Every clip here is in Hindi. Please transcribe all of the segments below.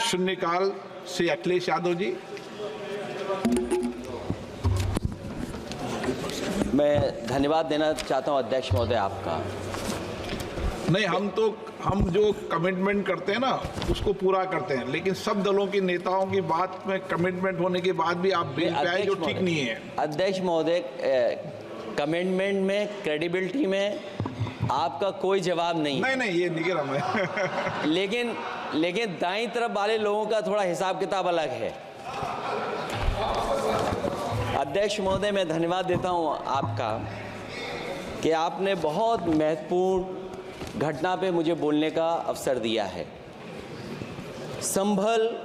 शून्यकाल से अखिलेश यादव जी। मैं धन्यवाद देना चाहता हूं अध्यक्ष महोदय आपका। नहीं, हम जो कमिटमेंट करते हैं ना उसको पूरा करते हैं, लेकिन सब दलों के नेताओं की बात में कमिटमेंट होने के बाद भी आप बेंच पे आए, जो ठीक नहीं है। अध्यक्ष महोदय, कमिटमेंट में, क्रेडिबिलिटी में आपका कोई जवाब नहीं। नहीं, ये नहीं कह रहा मैं। लेकिन दाईं तरफ वाले लोगों का थोड़ा हिसाब किताब अलग है। अध्यक्ष महोदय, मैं धन्यवाद देता हूं आपका कि आपने बहुत महत्वपूर्ण घटना पे मुझे बोलने का अवसर दिया है। संभल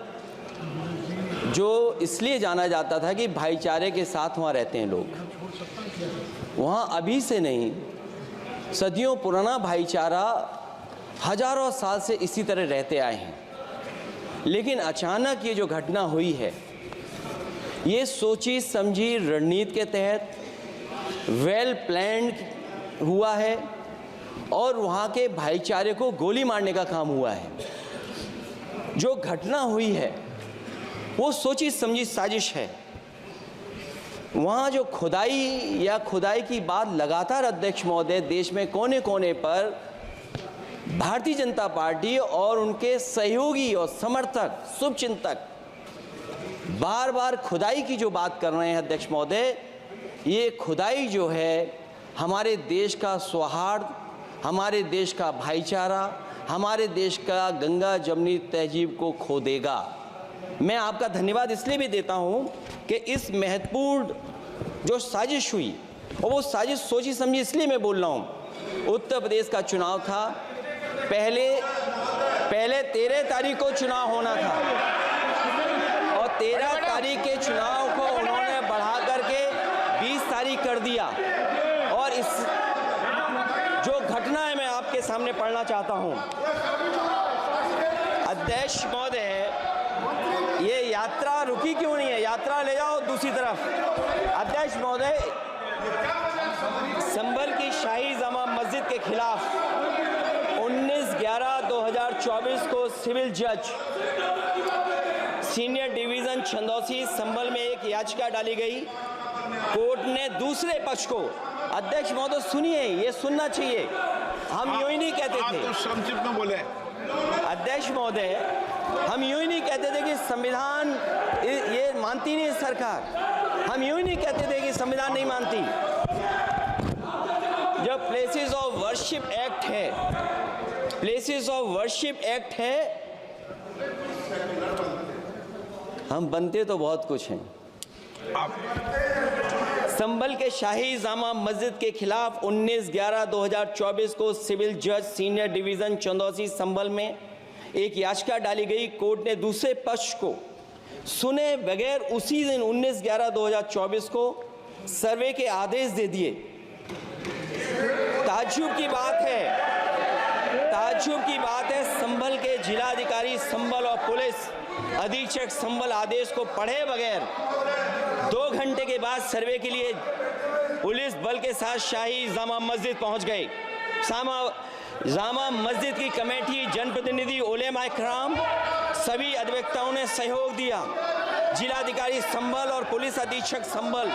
जो इसलिए जाना जाता था कि भाईचारे के साथ वहाँ रहते हैं लोग, वहाँ अभी से नहीं, सदियों पुराना भाईचारा हजारों साल से इसी तरह रहते आए हैं। लेकिन अचानक ये जो घटना हुई है, ये सोची समझी रणनीति के तहत वेल प्लान्ड हुआ है और वहाँ के भाईचारे को गोली मारने का काम हुआ है। जो घटना हुई है वो सोची समझी साजिश है। वहाँ जो खुदाई की बात लगातार अध्यक्ष महोदय देश में कोने कोने पर भारतीय जनता पार्टी और उनके सहयोगी और समर्थक, शुभचिंतक बार बार खुदाई की जो बात कर रहे हैं अध्यक्ष महोदय, ये खुदाई जो है हमारे देश का सौहार्द, हमारे देश का भाईचारा, हमारे देश का गंगा जमनी तहजीब को खो देगा। मैं आपका धन्यवाद इसलिए भी देता हूं कि इस महत्वपूर्ण जो साजिश हुई, और वो साजिश सोची समझी इसलिए मैं बोल रहा हूं। उत्तर प्रदेश का चुनाव था, पहले 13 तारीख को चुनाव होना था और 13 तारीख के चुनाव को उन्होंने बढ़ा करके 20 तारीख कर दिया। और इस जो घटना है मैं आपके सामने पढ़ना चाहता हूं। अध्यक्ष महोदय, ये यात्रा रुकी क्यों नहीं है? यात्रा ले जाओ दूसरी तरफ। अध्यक्ष महोदय, संभल की शाही जामा मस्जिद के खिलाफ 19/11/2024 को सिविल जज सीनियर डिवीजन छंदौसी संभल में एक याचिका डाली गई। कोर्ट ने दूसरे पक्ष को, अध्यक्ष महोदय सुनिए, ये सुनना चाहिए, हम यूं ही नहीं कहते थे। आप तो संक्षिप्त में बोले। अध्यक्ष महोदय, हम यूं ही नहीं कहते थे कि संविधान ये मानती नहीं सरकार। हम यूं ही नहीं कहते थे कि संविधान नहीं मानती। जब प्लेसेस ऑफ वर्शिप एक्ट है, प्लेसेस ऑफ वर्शिप एक्ट है, हम बनते तो बहुत कुछ हैं। संभल के शाही जामा मस्जिद के खिलाफ 19/11/2024 को सिविल जज सीनियर डिवीजन चंदौसी संभल में एक याचिका डाली गई। कोर्ट ने दूसरे पक्ष को सुने बगैर उसी दिन 19/11/2024 को सर्वे के आदेश दे दिए। ताज्जुब की बात है, संभल के जिलाधिकारी संभल और पुलिस अधीक्षक संभल आदेश को पढ़े बगैर 2 घंटे के बाद सर्वे के लिए पुलिस बल के साथ शाही जामा मस्जिद पहुंच गए। जामा मस्जिद की कमेटी, जनप्रतिनिधि, उलेमा इकराम, सभी अधिवक्ताओं ने सहयोग दिया। जिलाधिकारी संभल और पुलिस अधीक्षक संभल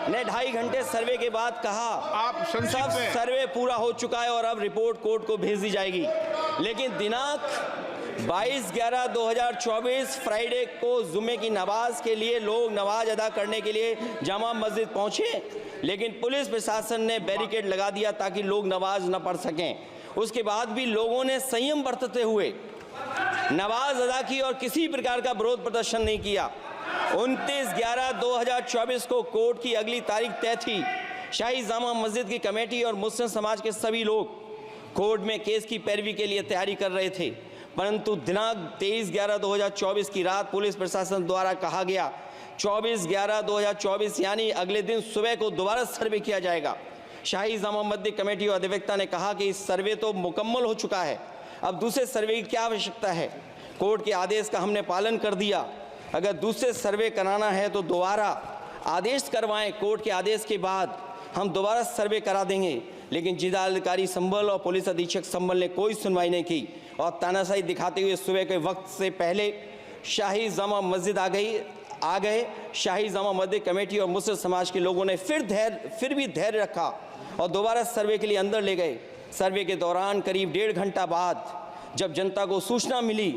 ने 2.5 घंटे सर्वे के बाद कहा, आप सब सर्वे पूरा हो चुका है और अब रिपोर्ट कोर्ट को भेज दी जाएगी। लेकिन दिनांक 22/11/2024 फ्राइडे को जुमे की नमाज के लिए लोग नमाज अदा करने के लिए जामा मस्जिद पहुंचे, लेकिन पुलिस प्रशासन ने बैरिकेड लगा दिया ताकि लोग नमाज न पढ़ सकें। उसके बाद भी लोगों ने संयम बरतते हुए नमाज अदा की और किसी प्रकार का विरोध प्रदर्शन नहीं किया। 29/11/2024 को कोर्ट की अगली तारीख तय थी। शाही जामा मस्जिद की कमेटी और मुस्लिम समाज के सभी लोग कोर्ट में केस की पैरवी के लिए तैयारी कर रहे थे, परंतु दिनांक 23/11/2024 की रात पुलिस प्रशासन द्वारा कहा गया 24/11/2024 यानी अगले दिन सुबह को दोबारा सर्वे किया जाएगा। शाही जामा मस्जिद कमेटी और अधिवक्ता ने कहा कि इस सर्वे तो मुकम्मल हो चुका है, अब दूसरे सर्वे की क्या आवश्यकता है? कोर्ट के आदेश का हमने पालन कर दिया। अगर दूसरे सर्वे कराना है तो दोबारा आदेश करवाएं। कोर्ट के आदेश के बाद हम दोबारा सर्वे करा देंगे। लेकिन जिलाधिकारी संभल और पुलिस अधीक्षक संभल ने कोई सुनवाई नहीं की और तानाशाही दिखाते हुए सुबह के वक्त से पहले शाही जामा मस्जिद आ गए। शाही जामा मस्जिद कमेटी और मुस्लिम समाज के लोगों ने फिर भी धैर्य रखा और दोबारा सर्वे के लिए अंदर ले गए। सर्वे के दौरान करीब 1.5 घंटा बाद जब जनता को सूचना मिली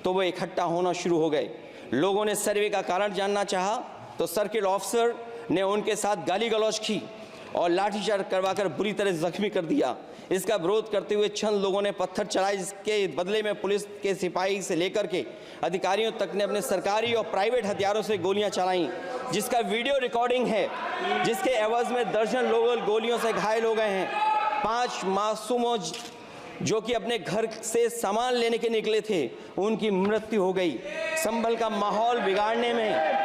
तो वो इकट्ठा होना शुरू हो गए। लोगों ने सर्वे का कारण जानना चाहा तो सर्किल ऑफिसर ने उनके साथ गाली गलौज की और लाठीचार्ज करवाकर बुरी तरह जख्मी कर दिया। इसका विरोध करते हुए चंद लोगों ने पत्थर चलाए, जिसके बदले में पुलिस के सिपाही से लेकर के अधिकारियों तक ने अपने सरकारी और प्राइवेट हथियारों से गोलियां चलाईं, जिसका वीडियो रिकॉर्डिंग है, जिसके एवज में दर्जन लोग गोलियों से घायल हो गए हैं। 5 मासूमों जो कि अपने घर से सामान लेने के निकले थे, उनकी मृत्यु हो गई। संभल का माहौल बिगाड़ने में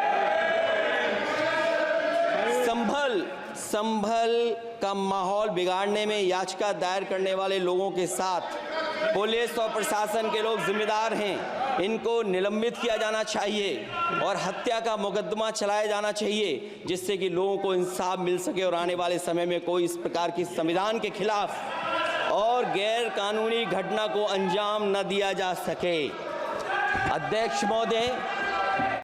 संभल का माहौल बिगाड़ने में याचिका दायर करने वाले लोगों के साथ पुलिस और प्रशासन के लोग जिम्मेदार हैं। इनको निलंबित किया जाना चाहिए और हत्या का मुकदमा चलाया जाना चाहिए, जिससे कि लोगों को इंसाफ मिल सके और आने वाले समय में कोई इस प्रकार की संविधान के खिलाफ और गैर कानूनी घटना को अंजाम न दिया जा सके। अध्यक्ष महोदय,